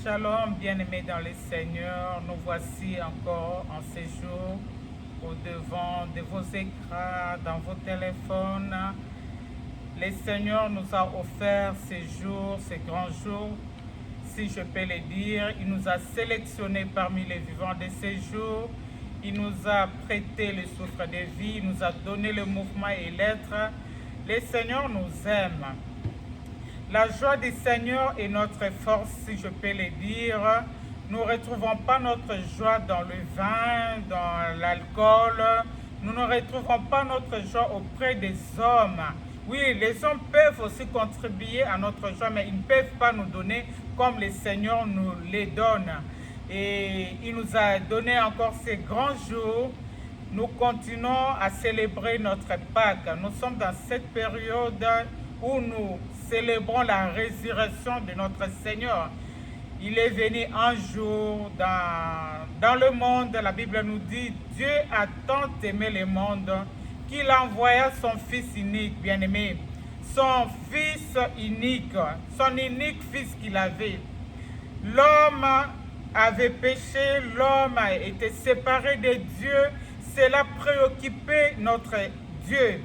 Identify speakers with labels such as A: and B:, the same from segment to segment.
A: Shalom, bien-aimés dans le Seigneur, nous voici encore en séjour au-devant de vos écrans, dans vos téléphones. Le Seigneur nous a offert ces jours, ces grands jours, si je peux le dire. Il nous a sélectionnés parmi les vivants de ces jours. Il nous a prêté le souffle de vie, il nous a donné le mouvement et l'être. Le Seigneur nous aime. La joie du Seigneur est notre force, si je peux le dire. Nous ne retrouvons pas notre joie dans le vin, dans l'alcool. Nous ne retrouvons pas notre joie auprès des hommes. Oui, les hommes peuvent aussi contribuer à notre joie, mais ils ne peuvent pas nous donner comme le Seigneur nous les donne. Et il nous a donné encore ces grands jours. Nous continuons à célébrer notre Pâques. Nous sommes dans cette période où nous célébrons la résurrection de notre Seigneur. Il est venu un jour dans le monde. La Bible nous dit, Dieu a tant aimé le monde qu'il envoya son Fils unique, bien-aimé. Son Fils unique, son unique Fils qu'il avait. L'homme avait péché, l'homme a été séparé de Dieu. Cela préoccupait notre Dieu.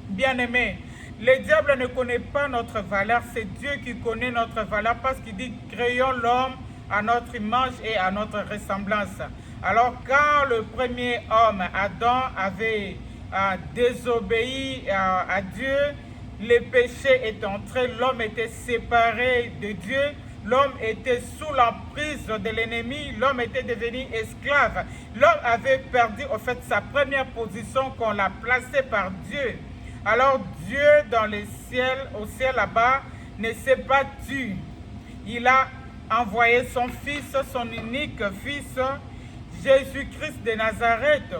A: Bien-aimé, le diable ne connaît pas notre valeur, c'est Dieu qui connaît notre valeur parce qu'il dit créons l'homme à notre image et à notre ressemblance. Alors quand le premier homme, Adam, avait désobéi à Dieu, le péché est entré, l'homme était séparé de Dieu, l'homme était sous l'emprise de l'ennemi, l'homme était devenu esclave. L'homme avait perdu en fait sa première position qu'on l'a placée par Dieu. Alors Dieu dans le ciel, au ciel là-bas, ne s'est pas tu. Il a envoyé son Fils, son unique Fils, Jésus-Christ de Nazareth,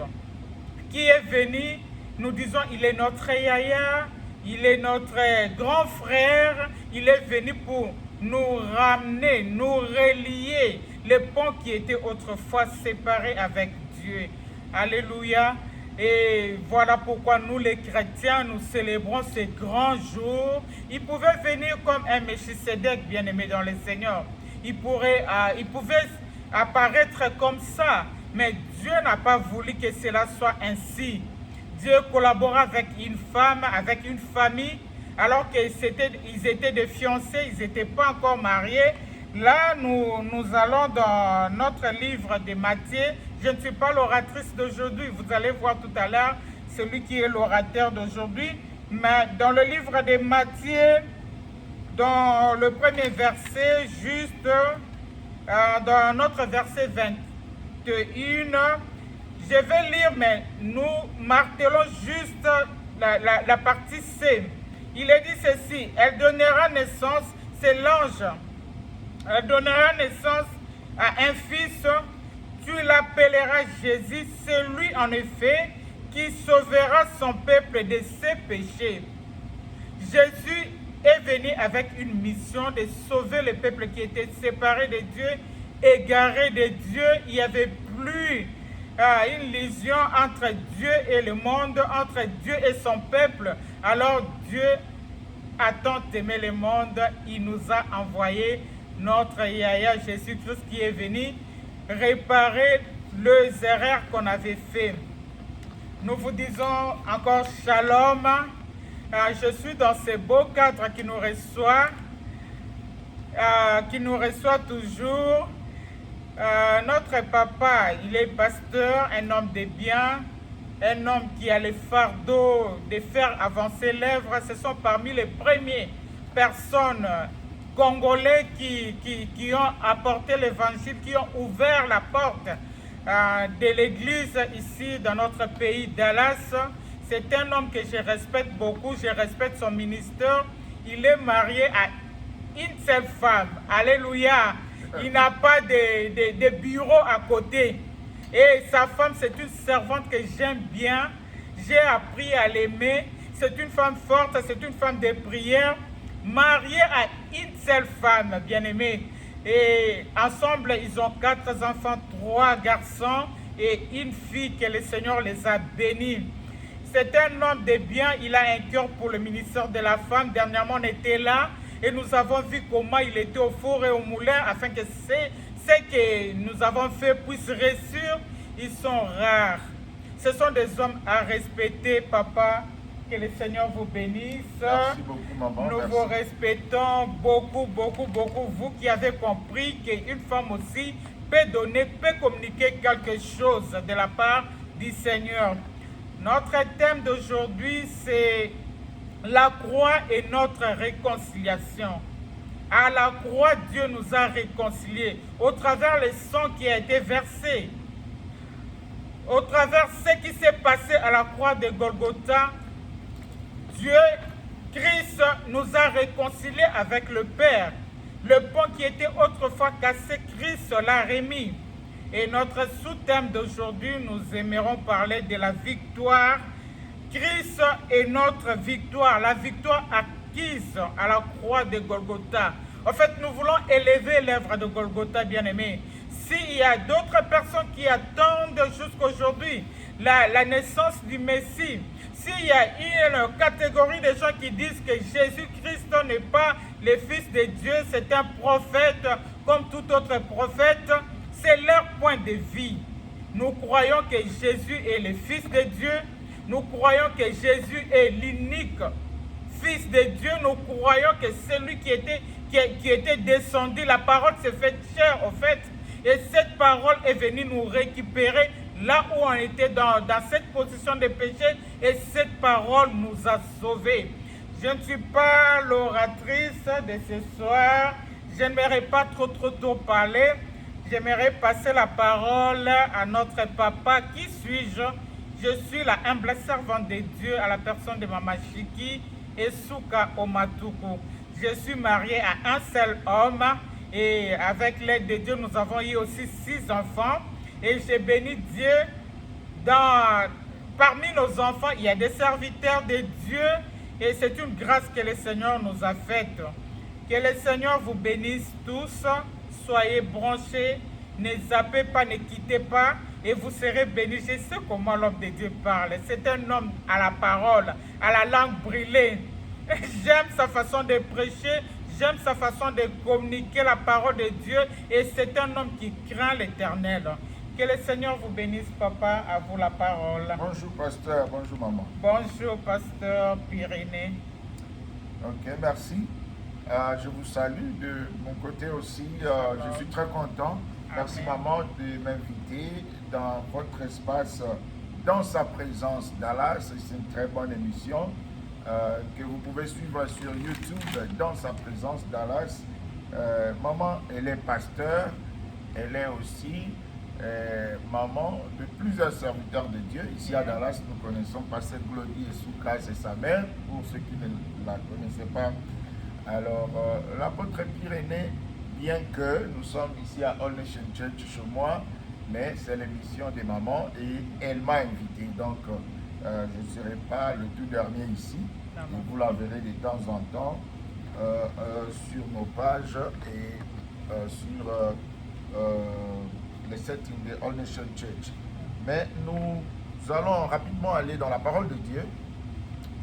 A: qui est venu, nous disons, il est notre Yaya, il est notre grand frère, il est venu pour nous ramener, nous relier les ponts qui étaient autrefois séparés avec Dieu. Alléluia. Et voilà pourquoi nous les chrétiens, nous célébrons ces grands jours. Il pouvait venir comme un Melchisédek bien-aimé dans le Seigneur. Il pouvait apparaître comme ça. Mais Dieu n'a pas voulu que cela soit ainsi. Dieu collabora avec une femme, avec une famille, alors qu'ils étaient des fiancés, ils n'étaient pas encore mariés. Là, nous allons dans notre livre de Matthieu. Je ne suis pas l'oratrice d'aujourd'hui, vous allez voir tout à l'heure celui qui est l'orateur d'aujourd'hui. Mais dans le livre de Matthieu, dans le premier verset, juste dans notre verset 21, je vais lire, mais nous martelons juste la partie C. Il est dit ceci, elle donnera naissance, c'est l'ange. Elle donnera naissance à un fils, tu l'appelleras Jésus, celui en effet qui sauvera son peuple de ses péchés. Jésus est venu avec une mission de sauver le peuple qui était séparé de Dieu, égaré de Dieu. Il n'y avait plus une liaison entre Dieu et le monde, entre Dieu et son peuple. Alors Dieu a tant aimé le monde, il nous a envoyé notre Yaya Jésus-Christ qui est venu réparer les erreurs qu'on avait fait. Nous vous disons encore shalom. Je suis dans ce beau cadre qui nous reçoit toujours. Notre papa, il est pasteur, un homme de bien, un homme qui a le fardeau de faire avancer l'œuvre. Ce sont parmi les premières personnes congolais qui ont apporté l'évangile, qui ont ouvert la porte de l'église ici dans notre pays, Dallas. C'est un homme que je respecte beaucoup, je respecte son ministère. Il est marié à une seule femme. Alléluia. Il n'a pas de bureau à côté. Et sa femme, c'est une servante que j'aime bien. J'ai appris à l'aimer. C'est une femme forte, c'est une femme de prière, mariée à une seule femme, bien-aimée. Et ensemble, ils ont 4 enfants, 3 garçons et une fille que le Seigneur les a bénis. C'est un homme de bien, il a un cœur pour le ministère de la femme. Dernièrement, on était là et nous avons vu comment il était au four et au moulin afin que ce que nous avons fait puisse réussir. Ils sont rares. Ce sont des hommes à respecter, papa. Que le Seigneur vous bénisse.
B: Merci beaucoup, maman.
A: Nous vous respectons beaucoup, beaucoup, beaucoup. Vous qui avez compris qu'une femme aussi peut donner, peut communiquer quelque chose de la part du Seigneur. Notre thème d'aujourd'hui, c'est la croix et notre réconciliation. À la croix, Dieu nous a réconciliés au travers le sang qui a été versé. Au travers ce qui s'est passé à la croix de Golgotha, Dieu, Christ, nous a réconciliés avec le Père. Le pont qui était autrefois cassé, Christ l'a remis. Et notre sous-thème d'aujourd'hui, nous aimerons parler de la victoire. Christ est notre victoire, la victoire acquise à la croix de Golgotha. En fait, nous voulons élever l'œuvre de Golgotha, bien-aimés. S'il y a d'autres personnes qui attendent jusqu'aujourd'hui la naissance du Messie, s'il y a une catégorie de gens qui disent que Jésus-Christ n'est pas le Fils de Dieu, c'est un prophète comme tout autre prophète, c'est leur point de vue. Nous croyons que Jésus est le Fils de Dieu. Nous croyons que Jésus est l'unique Fils de Dieu. Nous croyons que c'est lui qui était descendu. La parole s'est faite chair, au fait. Et cette parole est venue nous récupérer là où on était dans cette position de péché. Et cette parole nous a sauvés. Je ne suis pas l'oratrice de ce soir. Je n'aimerais pas trop parler. J'aimerais passer la parole à notre papa. Qui suis-je? Je suis la humble servante de Dieu à la personne de Mama Chiki et Souka Omatuku. Je suis mariée à un seul homme et avec l'aide de Dieu, nous avons eu aussi 6 enfants. Et j'ai béni Dieu. Parmi nos enfants, il y a des serviteurs de Dieu et c'est une grâce que le Seigneur nous a faite. Que le Seigneur vous bénisse tous. Soyez branchés, ne zappez pas, ne quittez pas et vous serez bénis. Je sais comment l'homme de Dieu parle. C'est un homme à la parole, à la langue brûlée. J'aime sa façon de prêcher, j'aime sa façon de communiquer la parole de Dieu et c'est un homme qui craint l'Éternel. Que le Seigneur vous bénisse, papa. À vous la parole.
B: Bonjour, pasteur. Bonjour, maman.
A: Bonjour, pasteur Pyrénées.
B: Ok, merci. Je vous salue de mon côté aussi. Je suis très content. Merci, maman, de m'inviter dans votre espace, dans sa présence, Dallas. C'est une très bonne émission que vous pouvez suivre sur YouTube, dans sa présence, Dallas. Maman, elle est pasteur. Elle est aussi maman de plusieurs serviteurs de Dieu. Ici à Dallas, nous connaissons Pasteur Glody et Souka, c'est sa mère, pour ceux qui ne la connaissaient pas. Alors, l'apôtre Pyrénées, bien que nous sommes ici à All Nation Church chez moi, mais c'est l'émission des mamans et elle m'a invité. Donc, je ne serai pas le tout dernier ici. Et vous la verrez de temps en temps sur nos pages et sur les settings de All Nation Church. Mais nous allons rapidement aller dans la parole de Dieu.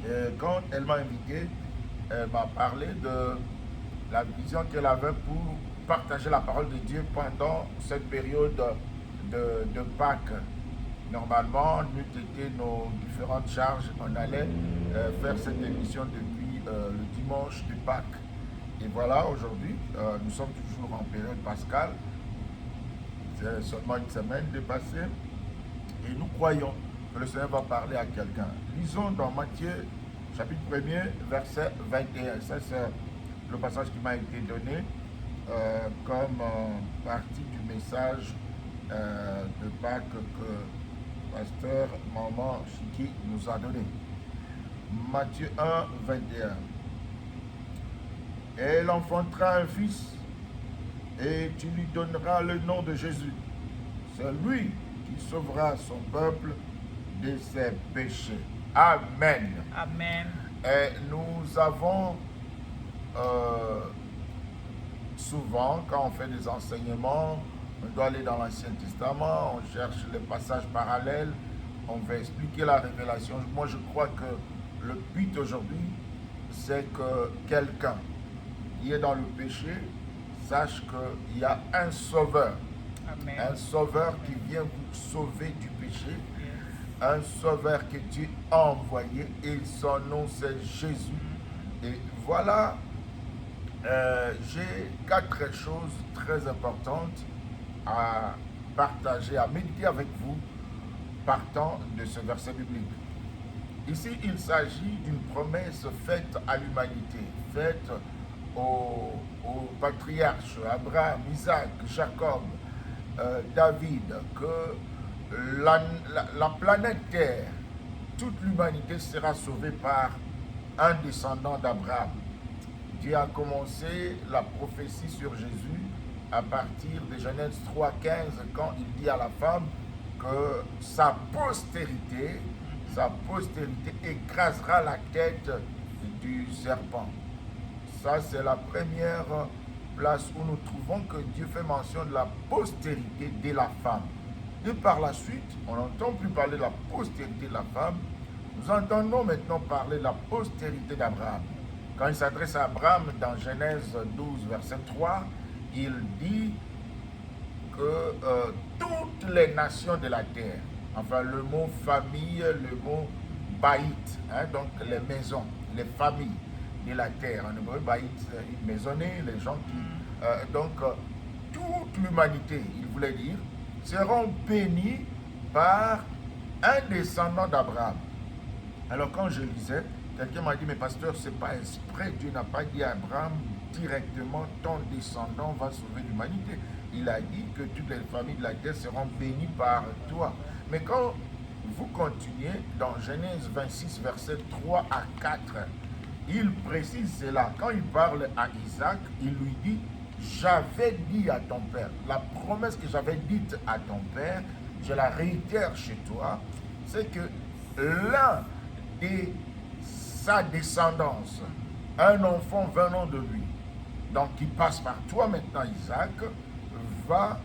B: Et quand elle m'a invité, elle m'a parlé de la vision qu'elle avait pour partager la parole de Dieu pendant cette période de Pâques. Normalement, nous étions nos différentes charges, on allait faire cette émission depuis le dimanche de Pâques. Et voilà, aujourd'hui, nous sommes toujours en période pascale. C'est seulement une semaine dépassée. Et nous croyons que le Seigneur va parler à quelqu'un. Lisons dans Matthieu, chapitre 1er, verset 21. Ça, c'est le passage qui m'a été donné comme partie du message de Pâques que pasteur Maman Chiki nous a donné. Matthieu 1, 21. Et elle enfantera un fils, et tu lui donneras le nom de Jésus. C'est lui qui sauvera son peuple de ses péchés. Amen.
A: Amen.
B: Et nous avons souvent, quand on fait des enseignements, on doit aller dans l'Ancien Testament, on cherche les passages parallèles, on va expliquer la révélation. Moi, je crois que le but aujourd'hui, c'est que quelqu'un qui est dans le péché, sache qu'il y a un sauveur.
A: Amen.
B: Un sauveur qui vient vous sauver du péché. Un sauveur que Dieu a envoyé et son nom c'est Jésus. Et voilà, j'ai 4 choses très importantes à partager, à méditer avec vous partant de ce verset biblique. Ici, il s'agit d'une promesse faite à l'humanité, faite aux patriarches Abraham, Isaac, Jacob, David, que la planète Terre, toute l'humanité sera sauvée par un descendant d'Abraham. Dieu a commencé la prophétie sur Jésus à partir de Genèse 3,15 quand il dit à la femme que sa postérité écrasera la tête du serpent. Ça, c'est la première place où nous trouvons que Dieu fait mention de la postérité de la femme. Et par la suite, on n'entend plus parler de la postérité de la femme, nous entendons maintenant parler de la postérité d'Abraham. Quand il s'adresse à Abraham dans Genèse 12, verset 3, il dit que toutes les nations de la terre, enfin le mot famille, le mot baït, donc les maisons, les familles de la terre, en hébreu baït, une maisonnée, les gens qui... toute l'humanité, il voulait dire, seront bénis par un descendant d'Abraham. Alors quand je lisais, quelqu'un m'a dit, mais pasteur, c'est pas exprès, Dieu n'a pas dit à Abraham directement, ton descendant va sauver l'humanité. Il a dit que toutes les familles de la terre seront bénies par toi. Mais quand vous continuez dans Genèse 26, versets 3 à 4, il précise cela. Quand il parle à Isaac, il lui dit, j'avais dit à ton père, la promesse que j'avais dite à ton père, je la réitère chez toi, c'est que l'un de sa descendance, un enfant venant de lui, donc qui passe par toi maintenant Isaac, va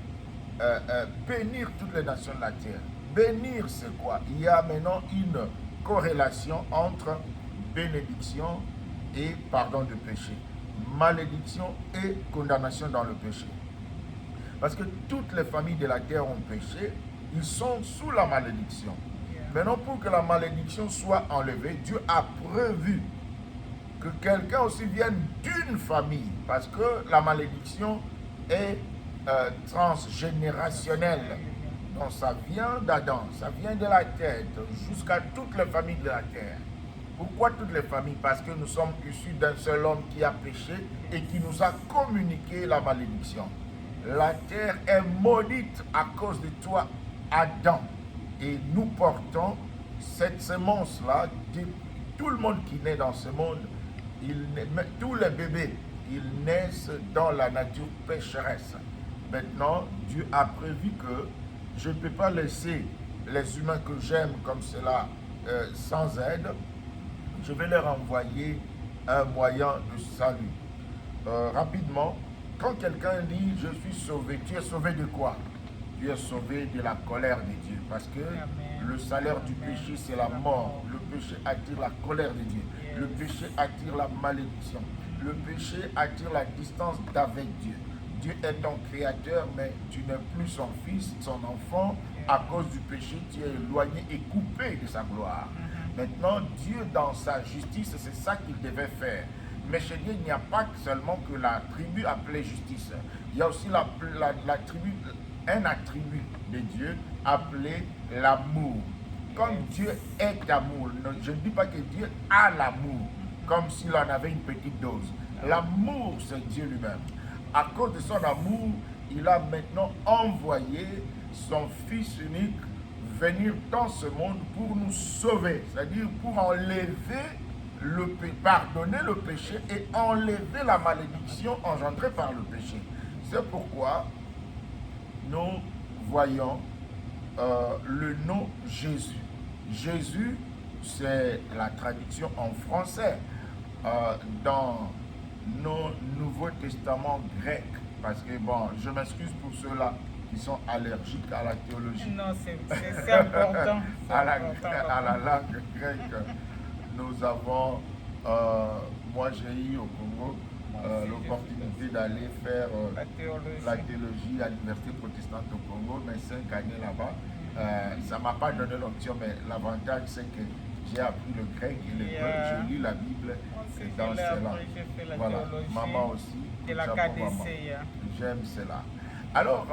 B: bénir toutes les nations de la terre. Bénir c'est quoi? Il y a maintenant une corrélation entre bénédiction et pardon de péché, malédiction et condamnation dans le péché. Parce que toutes les familles de la terre ont péché, ils sont sous la malédiction. Maintenant, pour que la malédiction soit enlevée, Dieu a prévu que quelqu'un aussi vienne d'une famille, parce que la malédiction est transgénérationnelle. Donc ça vient d'Adam, ça vient de la tête jusqu'à toutes les familles de la terre. Pourquoi toutes les familles? Parce que nous sommes issus d'un seul homme qui a péché et qui nous a communiqué la malédiction. La terre est maudite à cause de toi, Adam. Et nous portons cette semence-là. Tout le monde qui naît dans ce monde, tous les bébés, ils naissent dans la nature pécheresse. Maintenant, Dieu a prévu que je ne peux pas laisser les humains que j'aime comme cela sans aide. Je vais leur envoyer un moyen de salut. Rapidement, quand quelqu'un dit « je suis sauvé », tu es sauvé de quoi? Tu es sauvé de la colère de Dieu. Parce que le salaire du péché, c'est la mort. Le péché attire la colère de Dieu. Le péché attire la malédiction. Le péché attire la distance d'avec Dieu. Dieu est ton créateur, mais tu n'es plus son fils, son enfant. À cause du péché, tu es éloigné et coupé de sa gloire. Maintenant, Dieu, dans sa justice, c'est ça qu'il devait faire. Mais chez Dieu, il n'y a pas seulement que la tribu appelée justice. Il y a aussi la tribu, un attribut de Dieu appelé l'amour. Comme Dieu est amour, je ne dis pas que Dieu a l'amour, comme s'il en avait une petite dose. L'amour, c'est Dieu lui-même. À cause de son amour, il a maintenant envoyé son Fils unique venir dans ce monde pour nous sauver, c'est-à-dire pour enlever pardonner le péché et enlever la malédiction engendrée par le péché. C'est pourquoi nous voyons le nom Jésus. Jésus, c'est la traduction en français dans nos Nouveaux Testaments grecs. Parce que, bon, je m'excuse pour ceux-là qui sont allergiques à la théologie.
A: Non, c'est important.
B: à la langue grecque, nous avons, moi j'ai eu au Congo l'opportunité d'aller faire
A: la
B: la théologie à l'université protestante au Congo, mais 5 années là-bas. Ça ne m'a pas donné l'option, mais l'avantage c'est que j'ai appris le grec et l'hébreu, j'ai lu la Bible dans cela. Voilà, maman aussi.
A: De la KDC.
B: J'aime cela. Alors,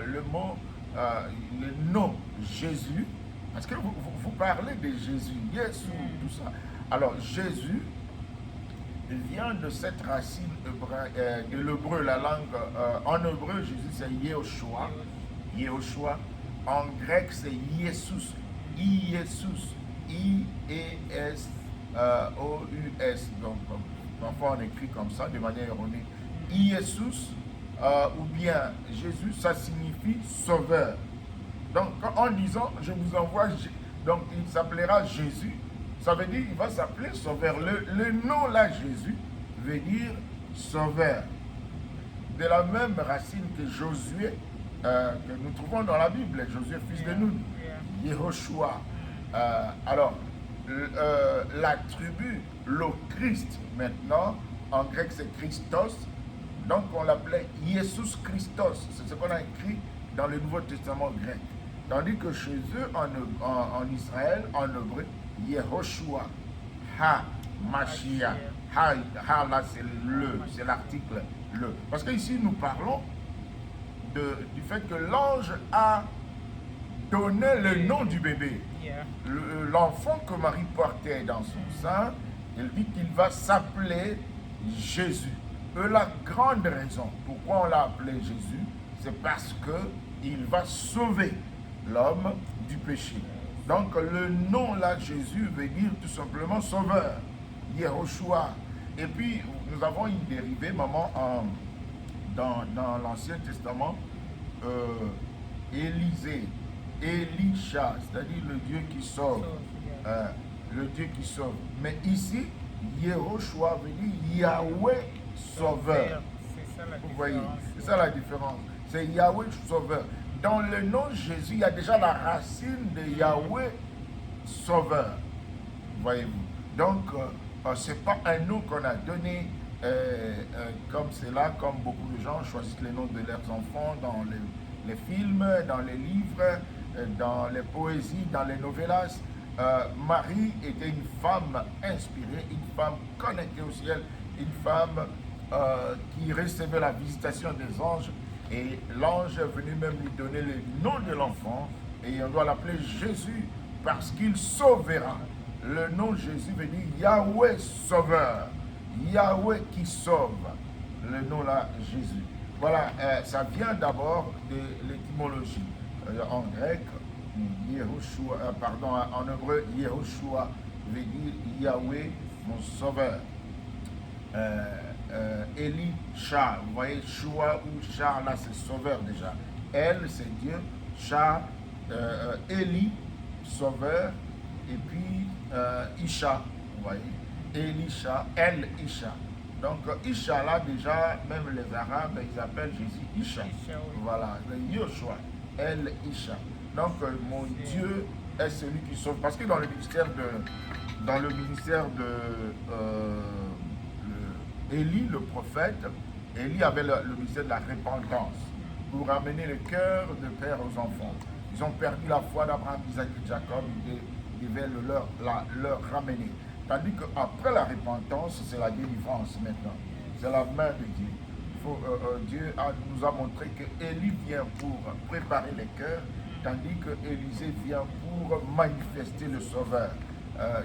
B: le mot, le nom Jésus, parce que vous parlez de Jésus, Yesu, tout ça. Alors, Jésus vient de cette racine de l'hébreu, la langue. En hébreu, Jésus c'est Yehoshua. Yehoshua. En grec, c'est Jesus. Iesus. I-E-S-O-U-S. Donc, parfois on écrit comme ça, de manière ironique. Iesus, ou bien Jésus, ça signifie sauveur. Donc, en disant, je vous envoie, donc il s'appellera Jésus. Ça veut dire qu'il va s'appeler sauveur. Le nom là, Jésus, veut dire sauveur. De la même racine que Josué, que nous trouvons dans la Bible, Josué, fils de Nun, Yehoshua. Alors, la tribu, le Christ, maintenant, en grec c'est Christos, donc on l'appelait Jesus Christos. C'est ce qu'on a écrit dans le Nouveau Testament grec. Tandis que chez eux, en Israël, en hébreu, Yehoshua, Ha, Mashiach. Ha là, c'est l'article le. Parce qu'ici, nous parlons du fait que l'ange a donné le nom du bébé. L'enfant que Marie portait dans son sein, elle dit qu'il va s'appeler Jésus. La grande raison pourquoi on l'a appelé Jésus, c'est parce qu'il va sauver l'homme du péché. Donc le nom là, Jésus, veut dire tout simplement sauveur, Yehoshua. Et puis nous avons une dérivée, maman, dans l'Ancien Testament, Élisée, Elisha, c'est-à-dire le Dieu qui sauve, le Dieu qui sauve. Mais ici, Yehoshua veut dire Yahweh sauveur. Vous voyez, c'est ça la différence. C'est Yahweh sauveur. Dans le nom Jésus, il y a déjà la racine de Yahweh sauveur. Voyez-vous. Donc, ce n'est pas un nom qu'on a donné comme cela, comme beaucoup de gens choisissent les noms de leurs enfants dans les films, dans les livres, dans les poésies, dans les novellas. Marie était une femme inspirée, une femme connectée au ciel, une femme qui recevait la visitation des anges. Et l'ange est venu même lui donner le nom de l'enfant. Et on doit l'appeler Jésus parce qu'il sauvera. Le nom Jésus veut dire Yahweh sauveur. Yahweh qui sauve. Le nom là, Jésus. Voilà, ça vient d'abord de l'étymologie. En grec, Yehoshua, en hébreu, Yehoshua veut dire Yahweh, mon sauveur. Elisha, vous voyez, Shua ou Shah, là c'est sauveur déjà. Elle, c'est Dieu. Shah, Eli, sauveur. Et puis Isha, vous voyez. Elisha, El Isha. Donc Isha là déjà, même les Arabes, ils appellent Jésus Isha. Voilà, le Yoshua, El Isha. Donc mon Dieu est celui qui sauve. Parce que dans le ministère de Élie, le prophète, Élie avait le ministère de la repentance pour ramener le cœur de père aux enfants. Ils ont perdu la foi d'Abraham, Isaac et Jacob, ils devaient leur ramener. Tandis qu'après la repentance, c'est la délivrance maintenant. C'est la main de Dieu. Dieu nous a montré que Élie vient pour préparer les cœurs, tandis que Élisée vient pour manifester le Sauveur.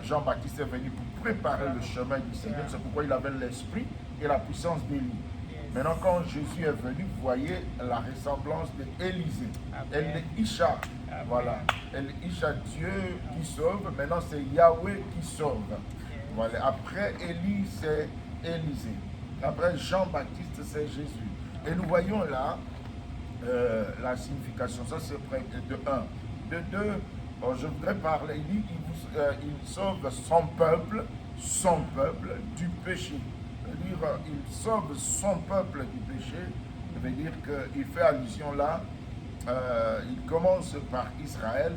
B: Jean-Baptiste est venu pour préparer le chemin du Seigneur. C'est pourquoi il avait l'esprit et la puissance d'Élie. Maintenant, quand Jésus est venu, vous voyez la ressemblance d'Élisée. Elle est Isha. Voilà. Elle est Isha, Dieu qui sauve. Maintenant, c'est Yahweh qui sauve. Voilà. Après Élie, c'est Élisée. Après Jean-Baptiste, c'est Jésus. Et nous voyons là la signification. Ça, c'est près de 1. De 2, je voudrais parler. Il dit il sauve son peuple du péché. C'est-à-dire, il sauve son peuple du péché. Ça veut dire qu'il fait allusion là. Il commence par Israël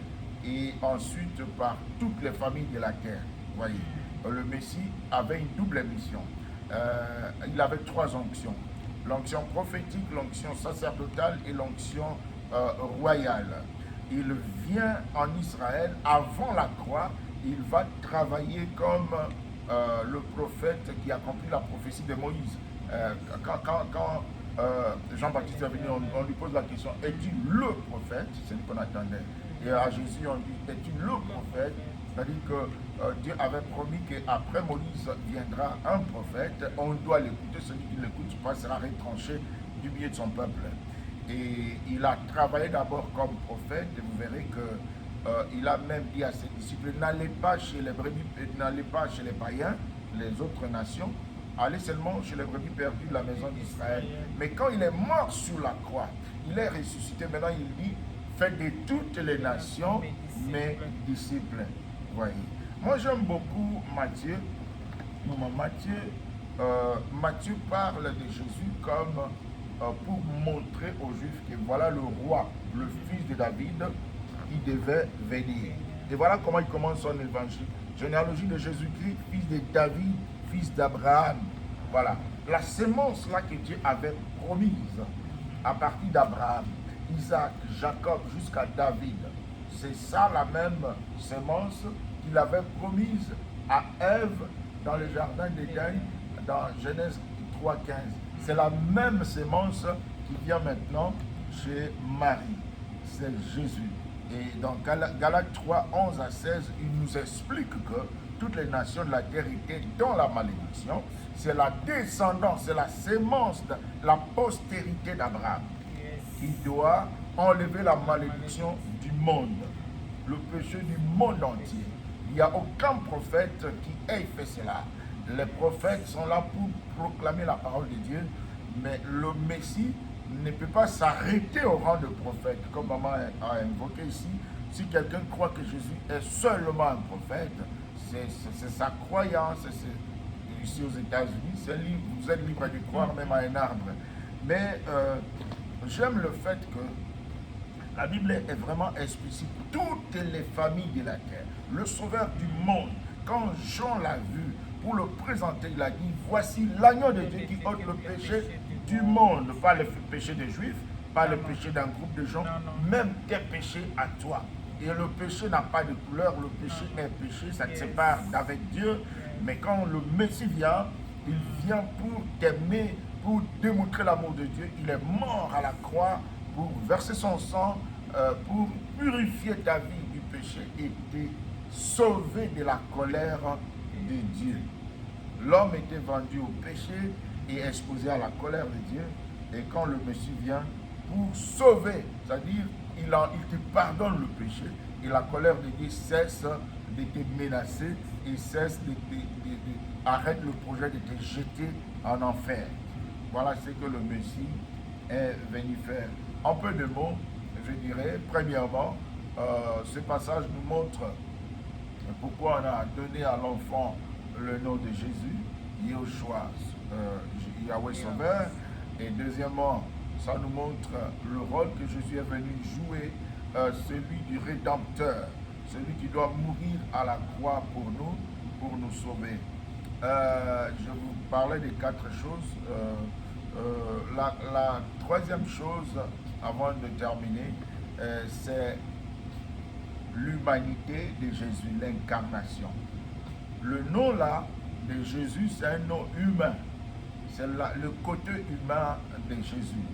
B: et ensuite par toutes les familles de la terre. Vous voyez, le Messie avait une double mission. il avait 3 onctions. L'onction prophétique, l'onction sacerdotale et l'onction royale. Il vient en Israël avant la croix, il va travailler comme le prophète qui accomplit la prophétie de Moïse. Quand Jean-Baptiste est venu, on lui pose la question, es-tu le prophète? C'est ce qu'on attendait. Et à Jésus, on dit, es-tu le prophète? C'est-à-dire que Dieu avait promis qu'après Moïse viendra un prophète, on doit l'écouter, celui qui l'écoute sera retranché du milieu de son peuple. Et il a travaillé d'abord comme prophète, et vous verrez qu'il a même dit à ses disciples, n'allez pas chez les brebis, n'allez pas chez les païens, les autres nations, allez seulement chez les brebis perdues de la maison d'Israël. Mais quand il est mort sur la croix, il est ressuscité, maintenant il dit, faites de toutes les nations mes disciples. Voyez. Moi j'aime beaucoup Matthieu. Matthieu parle de Jésus comme pour montrer aux Juifs que voilà le roi, le fils de David, qui devait venir. Et voilà comment il commence son évangile. Généalogie de Jésus-Christ, fils de David, fils d'Abraham. Voilà. La sémence là que Dieu avait promise à partir d'Abraham, Isaac, Jacob jusqu'à David. C'est ça la même sémence qu'il avait promise à Ève dans le jardin d'Éden, dans Genèse 3,15. C'est la même sémence qui vient maintenant chez Marie. C'est Jésus. Et dans Galates 3, 11 à 16, il nous explique que toutes les nations de la terre étaient dans la malédiction. C'est la descendance, c'est la sémence, la postérité d'Abraham qui doit enlever la malédiction du monde, le péché du monde entier. Il n'y a aucun prophète qui ait fait cela. Les prophètes sont là pour proclamer la parole de Dieu, mais le Messie ne peut pas s'arrêter au rang de prophète. Comme maman a invoqué ici, si quelqu'un croit que Jésus est seulement un prophète, c'est sa croyance. Ici aux États-Unis, vous êtes libre de croire même à un arbre. Mais j'aime le fait que la Bible est vraiment explicite. Toutes les familles de la terre, le sauveur du monde, quand Jean l'a vu, pour le présenter, il a dit, voici l'agneau de Dieu qui ôte le péché du monde. Pas le péché des Juifs, pas le péché d'un groupe de gens, même tes péchés à toi. Et le péché n'a pas de couleur, le péché est péché, ça te sépare d'avec Dieu. Mais quand le Messie vient, il vient pour t'aimer, pour démontrer l'amour de Dieu. Il est mort à la croix pour verser son sang, pour purifier ta vie du péché et te sauver de la colère de Dieu. L'homme était vendu au péché et exposé à la colère de Dieu. Et quand le Messie vient pour sauver, c'est-à-dire il te pardonne le péché et la colère de Dieu cesse de te menacer et cesse arrête le projet de te jeter en enfer. Voilà ce que le Messie est venu faire. En peu de mots, je dirais, premièrement, ce passage nous montre pourquoi on a donné à l'enfant le nom de Jésus, Yeshua, Yahweh Sauveur. Et deuxièmement, ça nous montre le rôle que Jésus est venu jouer, celui du Rédempteur, celui qui doit mourir à la croix pour nous sauver. Je vous parlais des 4 choses. La troisième chose, avant de terminer, c'est l'humanité de Jésus, l'incarnation. Le nom là de Jésus, c'est un nom humain. C'est le côté humain de Jésus.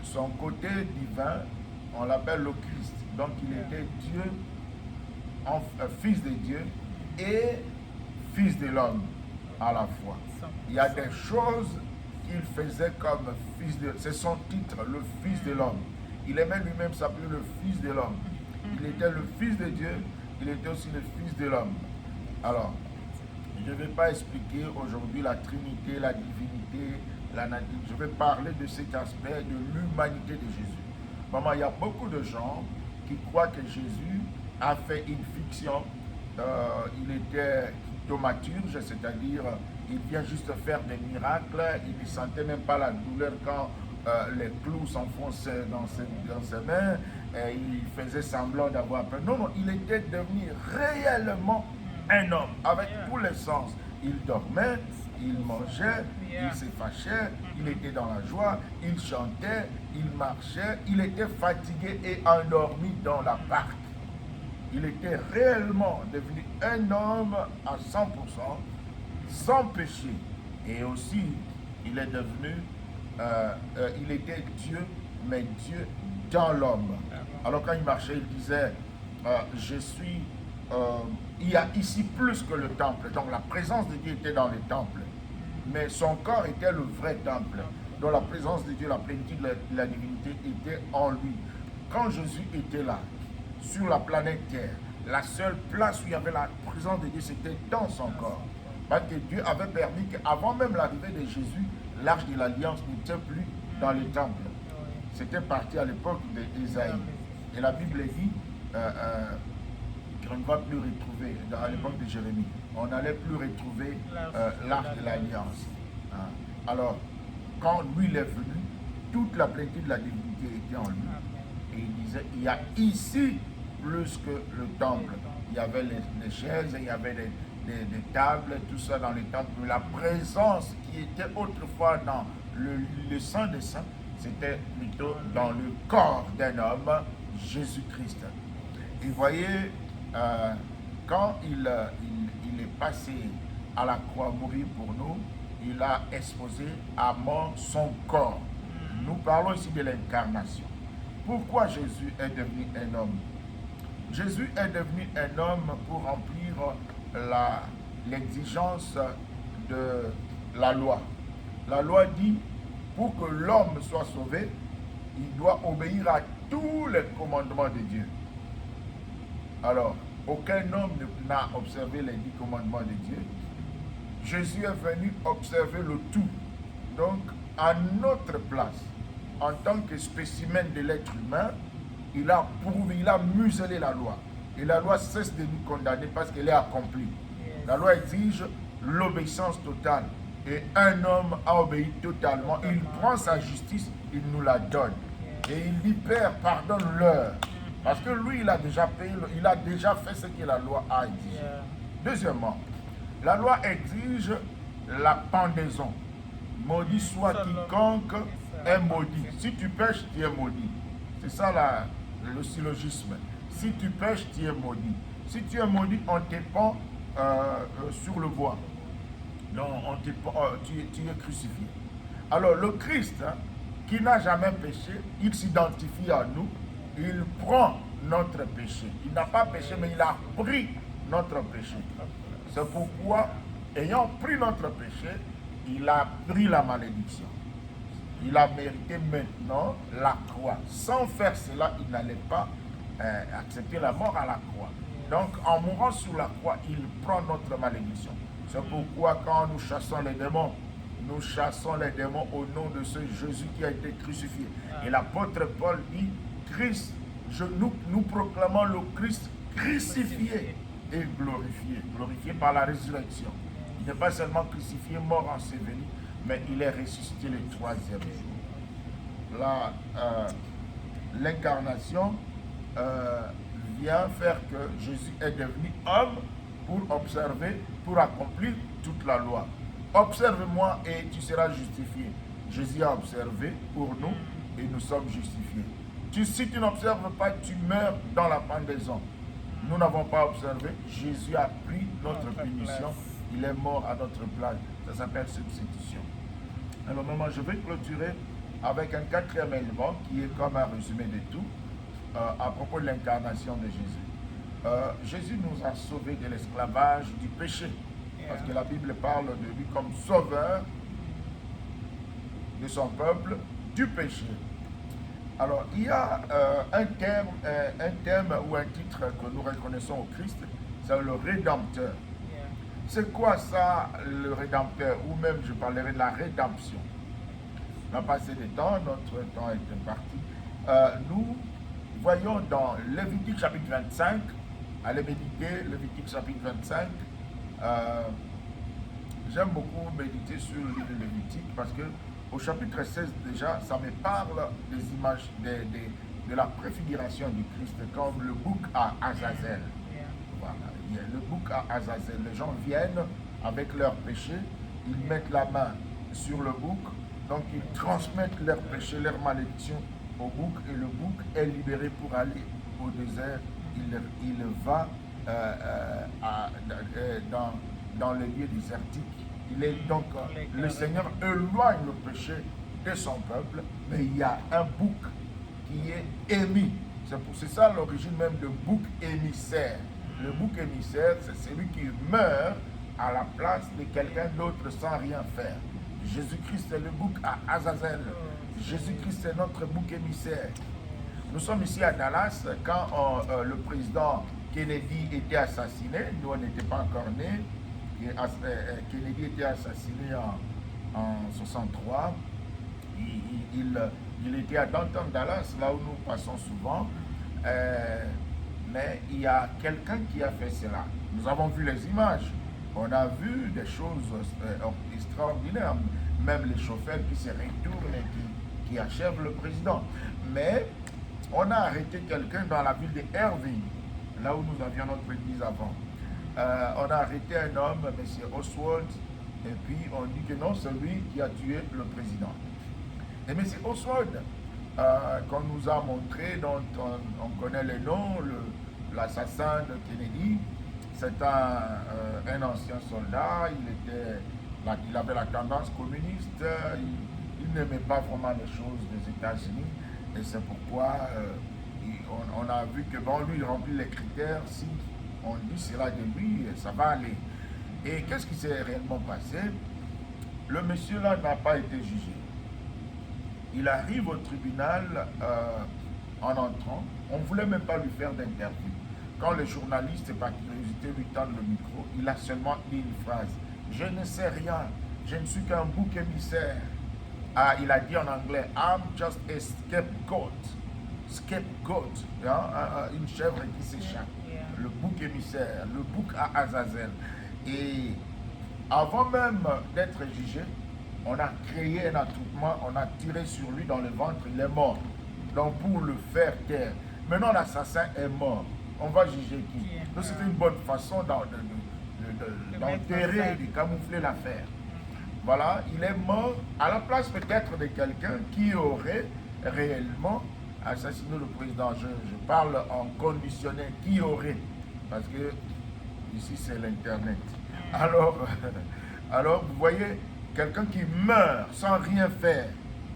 B: Son côté divin, on l'appelle le Christ. Donc il était Dieu, fils de Dieu et fils de l'homme à la fois. Il y a des choses qu'il faisait comme fils de... C'est son titre, le fils de l'homme. Il aimait lui-même s'appeler le fils de l'homme. Il était le fils de Dieu, il était aussi le fils de l'homme. Alors, je ne vais pas expliquer aujourd'hui la Trinité, la divinité, la nature. Je vais parler de cet aspect de l'humanité de Jésus. Maman, il y a beaucoup de gens qui croient que Jésus a fait une fiction. Il était thaumaturge, c'est-à-dire il vient juste faire des miracles. Il ne sentait même pas la douleur quand les clous s'enfonçaient dans ses mains. Et il faisait semblant d'avoir peur. Non, non, il était devenu réellement un homme, avec tous les sens. Il dormait, il mangeait,
A: Yeah.
B: il se fâchait, il était dans la joie, il chantait, il marchait, il était fatigué et endormi dans la barque. Il était réellement devenu un homme à 100%, sans péché. Et aussi, il est devenu, il était Dieu, mais Dieu dans l'homme. Alors quand il marchait, il disait, je suis, il y a ici plus que le temple. Donc la présence de Dieu était dans le temple. Mais son corps était le vrai temple. Donc la présence de Dieu, la plénitude de la divinité était en lui. Quand Jésus était là, sur la planète Terre, la seule place où il y avait la présence de Dieu, c'était dans son corps. Parce que Dieu avait permis qu'avant même l'arrivée de Jésus, l'arche de l'Alliance n'était plus dans les temples. C'était parti à l'époque d'Ésaïe. Et la Bible dit qu'on ne va plus retrouver, à l'époque de Jérémie, on n'allait plus retrouver l'arche de l'Alliance. Alors, quand lui il est venu, toute la plénitude de la divinité était en lui. Et il disait, il y a ici plus que le temple. Il y avait les chaises, il y avait des tables, tout ça dans les temples. Mais la présence qui était autrefois dans le Saint des Saints, c'était plutôt dans le corps d'un homme, Jésus-Christ. Et vous voyez, quand il est passé à la croix mourir pour nous, il a exposé à mort son corps. Nous parlons ici de l'incarnation. Pourquoi Jésus est devenu un homme? Jésus est devenu un homme pour remplir l'exigence de la loi. La loi dit, pour que l'homme soit sauvé, il doit obéir à tous les commandements de Dieu. Alors, aucun homme n'a observé les 10 commandements de Dieu. Jésus est venu observer le tout. Donc, à notre place, en tant que spécimen de l'être humain, il a prouvé, il a muselé la loi. Et la loi cesse de nous condamner parce qu'elle est accomplie. La loi exige l'obéissance totale. Et un homme a obéi totalement. Il prend sa justice, il nous la donne. Et il dit, Père, pardonne-leur. Parce que lui, il a déjà payé, il a déjà fait ce que la loi a exigé. Deuxièmement, la loi exige la pendaison. Maudit soit quiconque est maudit. Si tu pêches, tu es maudit. C'est ça le syllogisme. Si tu pêches, tu es maudit. Si tu es maudit, on te pend sur le bois. Donc, tu es crucifié. Alors, le Christ, qui n'a jamais péché, il s'identifie à nous. Il prend notre péché. Il n'a pas péché, mais il a pris notre péché. C'est pourquoi, ayant pris notre péché, il a pris la malédiction. Il a mérité maintenant la croix. Sans faire cela, il n'allait pas accepter la mort à la croix. Donc, en mourant sur la croix, il prend notre malédiction. C'est pourquoi, quand nous chassons les démons au nom de ce Jésus qui a été crucifié. Et l'apôtre Paul dit, Christ, nous proclamons le Christ crucifié et glorifié. Glorifié par la résurrection. Il n'est pas seulement crucifié, mort, enseveli, mais il est ressuscité le 3e jour. L'incarnation vient faire que Jésus est devenu homme pour observer, pour accomplir toute la loi. Observe-moi et tu seras justifié. Jésus a observé pour nous et nous sommes justifiés. Si tu n'observes pas, tu meurs dans la pendaison. Nous n'avons pas observé. Jésus a pris notre punition. Il est mort à notre place. Ça s'appelle substitution. Alors maintenant, je vais clôturer avec un 4e élément qui est comme un résumé de tout à propos de l'incarnation de Jésus. Jésus nous a sauvés de l'esclavage du péché. Parce que la Bible parle de lui comme sauveur de son peuple du péché. Alors, il y a un thème ou un titre que nous reconnaissons au Christ, c'est le Rédempteur. C'est quoi ça, le Rédempteur? Ou même, je parlerai de la rédemption. On a passé du temps, notre temps est parti. Nous voyons dans Lévitique chapitre 25, allez méditer, Lévitique chapitre 25. J'aime beaucoup méditer sur le livre de Lévitique parce que au chapitre 16 déjà, ça me parle des images de la préfiguration du Christ, comme le bouc à Azazel. Voilà, le bouc à Azazel. Les gens viennent avec leurs péchés ils mettent la main sur le bouc, donc ils transmettent leurs péchés, leurs malédictions au bouc, et le bouc est libéré pour aller au désert. Il va dans les lieux désertiques. Il est donc, le Seigneur éloigne le péché de son peuple, mais il y a un bouc qui est émis. C'est ça l'origine même de bouc émissaire. Le bouc émissaire, c'est celui qui meurt à la place de quelqu'un d'autre sans rien faire. Jésus-Christ est le bouc à Azazel. Jésus-Christ est notre bouc émissaire. Nous sommes ici à Dallas quand le président Kennedy était assassiné. Nous, on n'était pas encore nés. Kennedy était assassiné en 63. Il était à Downtown Dallas, là où nous passons souvent. Mais il y a quelqu'un qui a fait cela. Nous avons vu les images. On a vu des choses extraordinaires. Même les chauffeurs qui se retournent et qui achèvent le président. Mais on a arrêté quelqu'un dans la ville de Irving, là où nous avions notre église avant. On a arrêté un homme, M. Oswald, et puis on dit que non, c'est lui qui a tué le président. Et M. Oswald, qu'on nous a montré, dont on connaît les noms, l'assassin de Kennedy, c'est un ancien soldat, il avait la tendance communiste, il n'aimait pas vraiment les choses des États-Unis, et c'est pourquoi on a vu que bon, lui il remplit les critères, si on dit cela de lui, ça va aller. Et qu'est-ce qui s'est réellement passé? Le monsieur là n'a pas été jugé. Il arrive au tribunal en entrant, on ne voulait même pas lui faire d'interview. Quand les journalistes, par curiosité, lui tendent le micro, il a seulement dit une phrase. Je ne sais rien, je ne suis qu'un bouc émissaire. Il a dit en anglais, I'm just a scapegoat. Scapegoat, une chèvre qui s'échappe. Le bouc émissaire, le bouc à Azazel. Et avant même d'être jugé, on a créé un attroupement, on a tiré sur lui dans le ventre, il est mort. Donc pour le faire taire. Maintenant l'assassin est mort. On va juger qui? Donc c'était une bonne façon d'enterrer, de camoufler l'affaire. Voilà, il est mort à la place peut-être de quelqu'un qui aurait réellement assassiné le président. Je parle en conditionnel, qui aurait, parce que ici c'est l'Internet. Alors vous voyez, quelqu'un qui meurt sans rien faire,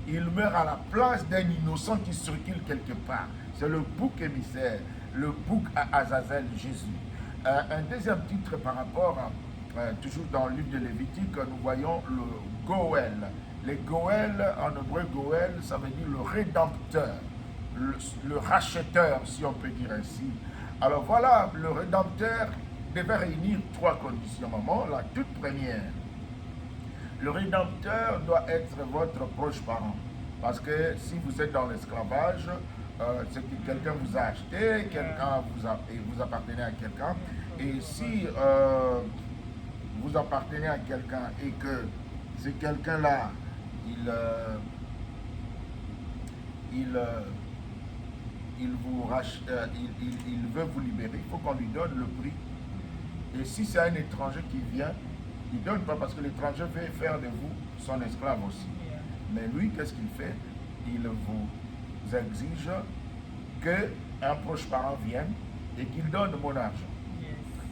B: il meurt à la place d'un innocent qui circule quelque part. C'est le bouc émissaire, le bouc à Azazel, Jésus. Un deuxième titre par rapport à, toujours dans le livre de Lévitique, nous voyons le Goël. Les Goël, en hébreu Goël, ça veut dire le rédempteur, le racheteur, si on peut dire ainsi. Alors voilà, le rédempteur devait réunir trois conditions. La toute première, le rédempteur doit être votre proche parent. Parce que si vous êtes dans l'esclavage, c'est que quelqu'un vous a acheté, vous appartenez à quelqu'un. Et si vous appartenez à quelqu'un et que ce quelqu'un-là, il veut vous libérer, il faut qu'on lui donne le prix. Et si c'est un étranger qui vient, il ne donne pas parce que l'étranger veut faire de vous son esclave aussi. Mais lui, qu'est-ce qu'il fait? Il vous exige qu'un proche parent vienne et qu'il donne mon argent.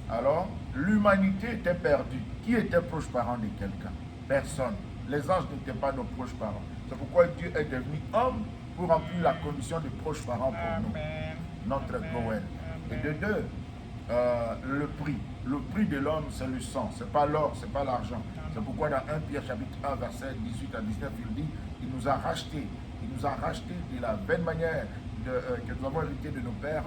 B: Alors, l'humanité était perdue. Qui était proche parent de quelqu'un? Personne. Les anges n'étaient pas nos proches parents. C'est pourquoi Dieu est devenu homme pour remplir la condition de proche parent pour nous. Notre Goël. Et de deux, le prix. Le prix de l'homme, c'est le sang. Ce n'est pas l'or, ce n'est pas l'argent. C'est pourquoi dans 1 Pierre chapitre 1, verset 18 à 19, il dit, il nous a rachetés. Il nous a rachetés de la vaine manière que nous avons hérité de nos pères,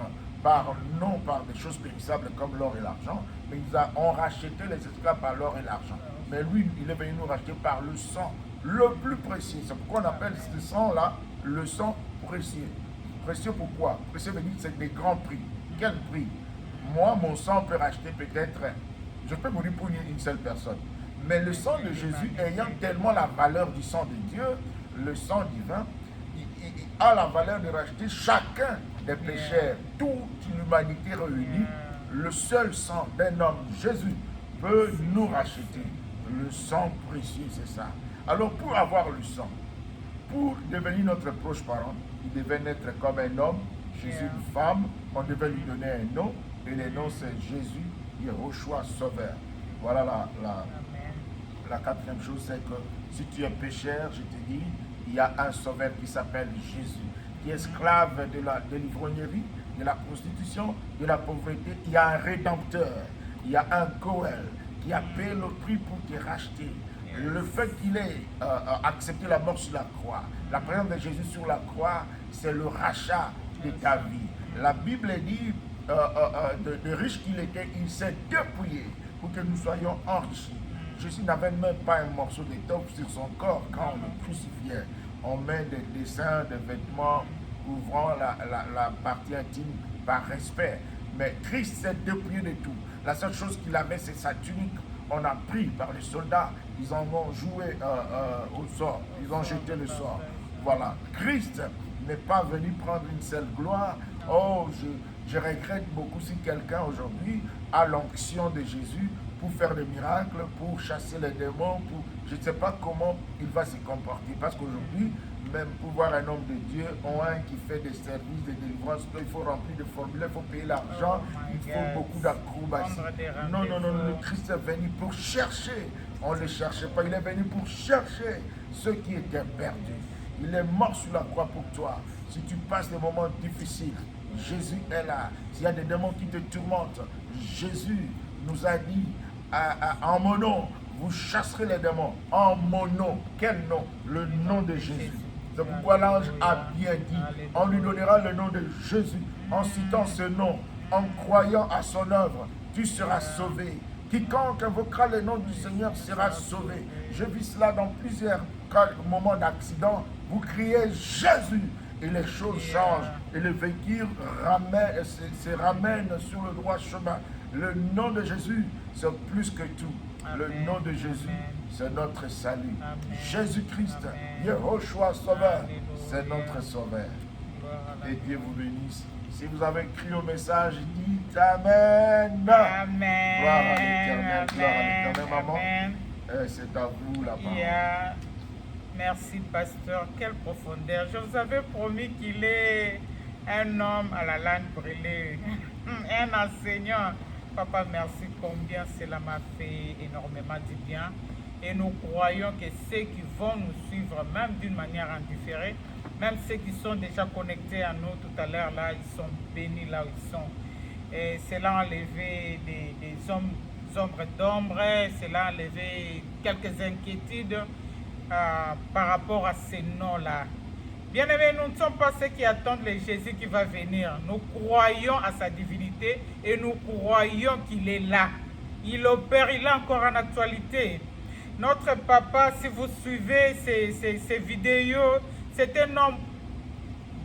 B: non par des choses périssables comme l'or et l'argent, mais ils ont racheté les esclaves par l'or et l'argent. Mais lui, il est venu nous racheter par le sang le plus précieux. C'est pourquoi on appelle ce sang-là le sang précieux. Précieux pourquoi? Précieux veut dire que c'est des grands prix. Quel prix? Moi, mon sang peut racheter peut-être, je peux mourir pour une seule personne. Mais le sang de Jésus ayant tellement la valeur du sang de Dieu, le sang divin, il a la valeur de racheter chacun des pécheurs, toute l'humanité réunie. Le seul sang d'un homme, Jésus, peut nous racheter. Le sang précieux, c'est ça. Alors pour avoir le sang, pour devenir notre proche parent, il devait naître comme un homme, Jésus une femme, on devait lui donner un nom, et le nom c'est Jésus, Yehoshua, Sauveur. Voilà la quatrième chose, c'est que si tu es pécheur, je te dis, il y a un sauveur qui s'appelle Jésus, qui est esclave de l'ivrognerie, de la prostitution, de la pauvreté. Il y a un rédempteur, il y a un Goël qui a payé le prix pour te racheter. Le fait qu'il ait accepté la mort sur la croix, la présence de Jésus sur la croix, c'est le rachat de ta vie. La Bible dit, de riche qu'il était, il s'est dépouillé pour que nous soyons enrichis. Jésus n'avait même pas un morceau d'étoffe sur son corps quand on le crucifiait. On met des dessins, des vêtements couvrant la partie intime par respect. Mais Christ s'est dépouillé de tout. La seule chose qu'il avait, c'est sa tunique. On a pris par les soldats, ils en ont joué au sort, ils ont jeté le sort. Voilà, Christ n'est pas venu prendre une seule gloire. Oh, je regrette beaucoup si quelqu'un aujourd'hui a l'onction de Jésus pour faire des miracles, pour chasser les démons, je ne sais pas comment il va se comporter. Parce qu'aujourd'hui, même pour voir un homme de Dieu, on a un qui fait des services de délivrance, il faut remplir des formulaires, il faut payer l'argent, il faut beaucoup d'acrobaties. Non, le Christ est venu pour chercher. On ne le cherchait pas, il est venu pour chercher ceux qui étaient perdus. Il est mort sur la croix pour toi. Si tu passes des moments difficiles, Jésus est là. S'il y a des démons qui te tourmentent, Jésus nous a dit, en mon nom, vous chasserez les démons. En mon nom. Quel nom? Le nom de Jésus. C'est pourquoi l'ange a bien dit, on lui donnera le nom de Jésus. En citant ce nom, en croyant à son œuvre, tu seras sauvé. Quiconque invoquera le nom du Seigneur sera sauvé. Je vis cela dans plusieurs moments d'accident. Vous criez Jésus et les choses changent. Et le vécu se ramène sur le droit chemin. Le nom de Jésus, c'est plus que tout. Le nom de Jésus, c'est notre salut. Jésus-Christ, Yehoshua Sauveur, c'est notre Sauveur. Et Dieu vous bénisse. Si vous avez crié au message, dites Amen.
A: Amen.
B: Gloire à l'Éternel, gloire à l'Éternel, maman.
A: Amen.
B: C'est à vous la parole.
A: Merci, pasteur. Quelle profondeur. Je vous avais promis qu'il est un homme à la langue brûlée, un enseignant. Papa, merci combien cela m'a fait énormément du bien. Et nous croyons que ceux qui vont nous suivre, même d'une manière indifférée, même ceux qui sont déjà connectés à nous tout à l'heure, là, ils sont bénis là où ils sont. Et cela a enlevé des ombres d'ombre, cela a enlevé quelques inquiétudes par rapport à ces noms-là. Bien-aimés, nous ne sommes pas ceux qui attendent le Jésus qui va venir. Nous croyons à sa divinité et nous croyons qu'il est là. Il opère, il est encore en actualité. Notre papa, si vous suivez ces vidéos, c'est un homme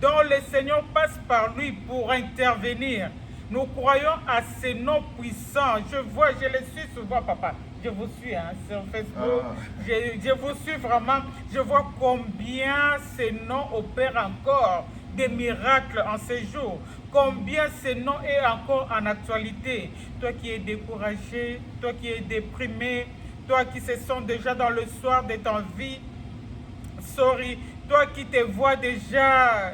A: dont le Seigneur passe par lui pour intervenir. Nous croyons à ces noms puissants. Je les suis souvent, papa. Je vous suis sur Facebook. Je vous suis vraiment. Je vois combien ces noms opèrent encore des miracles en ces jours. Combien ces noms est encore en actualité. Toi qui es découragé, toi qui es déprimé, toi qui se sens déjà dans le soir de ta vie, toi qui te vois déjà,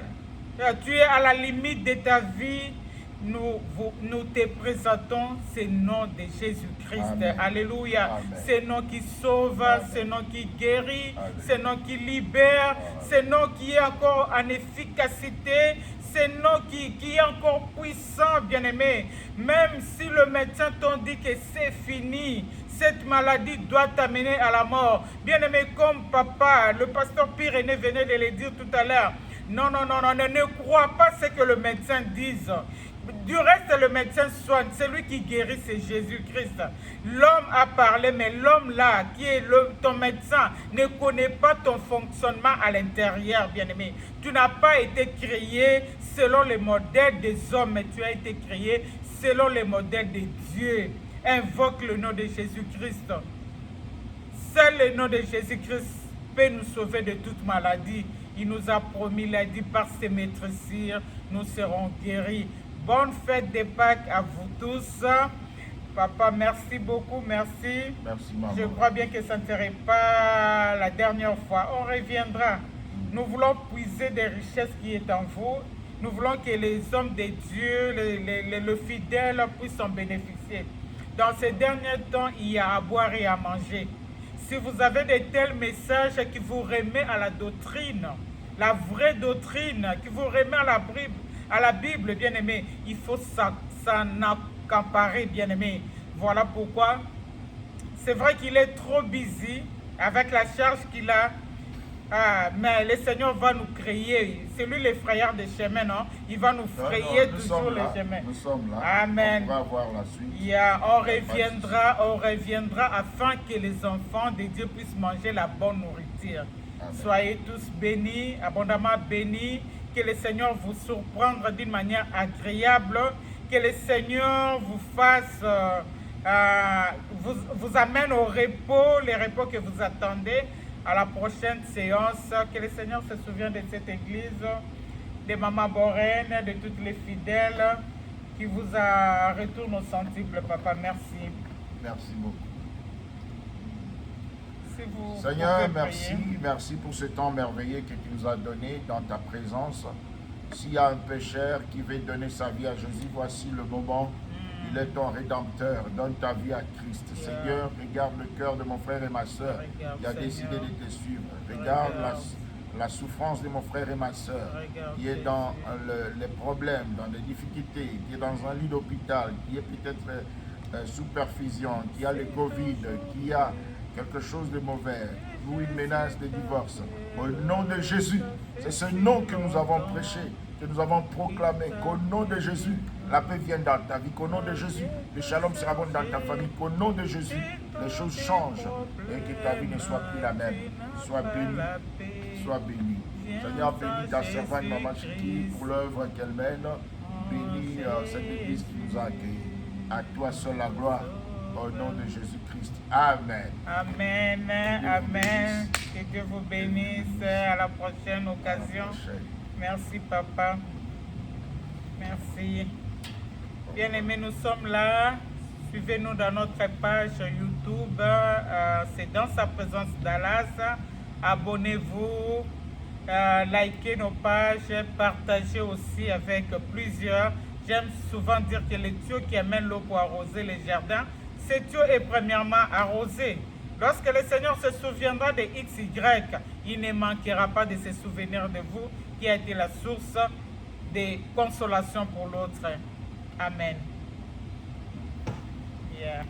A: tu es à la limite de ta vie, nous te présentons ce nom de Jésus-Christ. Alléluia. Ce nom qui sauve, ce nom qui guérit, ce nom qui libère, ce nom qui est encore en efficacité, ce nom qui est encore puissant, bien-aimé. Même si le médecin t'a dit que c'est fini, cette maladie doit t'amener à la mort. Bien-aimé, comme papa, le pasteur Pyrénées venait de le dire tout à l'heure. Non, ne crois pas ce que le médecin dise. Du reste, le médecin soigne. Celui qui guérit, c'est Jésus-Christ. L'homme a parlé, mais l'homme là, qui est ton médecin, ne connaît pas ton fonctionnement à l'intérieur, bien-aimé. Tu n'as pas été créé selon les modèles des hommes, mais tu as été créé selon les modèles de Dieu. Invoque le nom de Jésus-Christ. Seul le nom de Jésus-Christ peut nous sauver de toute maladie. Il nous a promis, il a dit, par ses maîtresses, nous serons guéris. Bonne fête de Pâques à vous tous. Papa, merci beaucoup, merci.
B: Merci, maman.
A: Je crois bien que ça ne serait pas la dernière fois. On reviendra. Nous voulons puiser des richesses qui est en vous. Nous voulons que les hommes de Dieu, le fidèle, puissent en bénéficier. Dans ces derniers temps, il y a à boire et à manger. Si vous avez de tels messages qui vous remettent à la doctrine, la vraie doctrine, qui vous remet à la Bible, bien-aimé, il faut s'en accaparer, bien-aimé. Voilà pourquoi c'est vrai qu'il est trop busy avec la charge qu'il a. Mais le Seigneur va nous créer. C'est lui le frayeur des chemins, non? Il va nous frayer toujours les chemins.
B: Nous sommes là.
A: Amen.
B: On va voir la suite.
A: On reviendra afin que les enfants de Dieu puissent manger la bonne nourriture. Amen. Soyez tous bénis, abondamment bénis. Que le Seigneur vous surprenne d'une manière agréable. Que le Seigneur vous fasse, vous amène au repos, les repos que vous attendez. À la prochaine séance, que le Seigneur se souvienne de cette église, de Maman Borène, de toutes les fidèles, qui vous retourne au centuple, Papa. Merci.
B: Merci beaucoup.
A: Si vous
B: Seigneur, merci. Merci pour ce temps merveilleux que tu nous as donné dans ta présence. S'il y a un pécheur qui veut donner sa vie à Jésus, voici le moment. Il est ton rédempteur. Donne ta vie à Christ. Seigneur, regarde le cœur de mon frère et ma soeur qui a décidé de te suivre. Regarde la souffrance de mon frère et ma soeur qui est dans les problèmes, dans les difficultés, qui est dans un lit d'hôpital, qui est peut-être sous perfusion, qui a le Covid, qui a quelque chose de mauvais, ou une menace de divorce. Au nom de Jésus, c'est ce nom que nous avons prêché, que nous avons proclamé, qu'au nom de Jésus, la paix vient dans ta vie, qu'au nom de Jésus, le shalom sera bon dans ta famille, qu'au nom de Jésus, les choses changent et que ta vie ne soit plus la même. Sois béni, sois béni. Seigneur, bénis ta servante Maman Chiki pour l'œuvre qu'elle mène. Bénis cette église qui nous a accueillis. À toi seul la gloire. Au nom de Jésus-Christ. Amen.
A: Amen. Amen. Que Dieu vous bénisse. À la prochaine occasion. Merci, Papa. Merci. Bien-aimés, nous sommes là. Suivez-nous dans notre page YouTube. C'est dans sa présence Dallas. Abonnez-vous. Likez nos pages. Partagez aussi avec plusieurs. J'aime souvent dire que le Dieu qui amène l'eau pour arroser les jardins, ce Dieu est premièrement arrosé. Lorsque le Seigneur se souviendra de XY, il ne manquera pas de se souvenir de vous, qui a été la source de consolation pour l'autre. Amen. Yeah.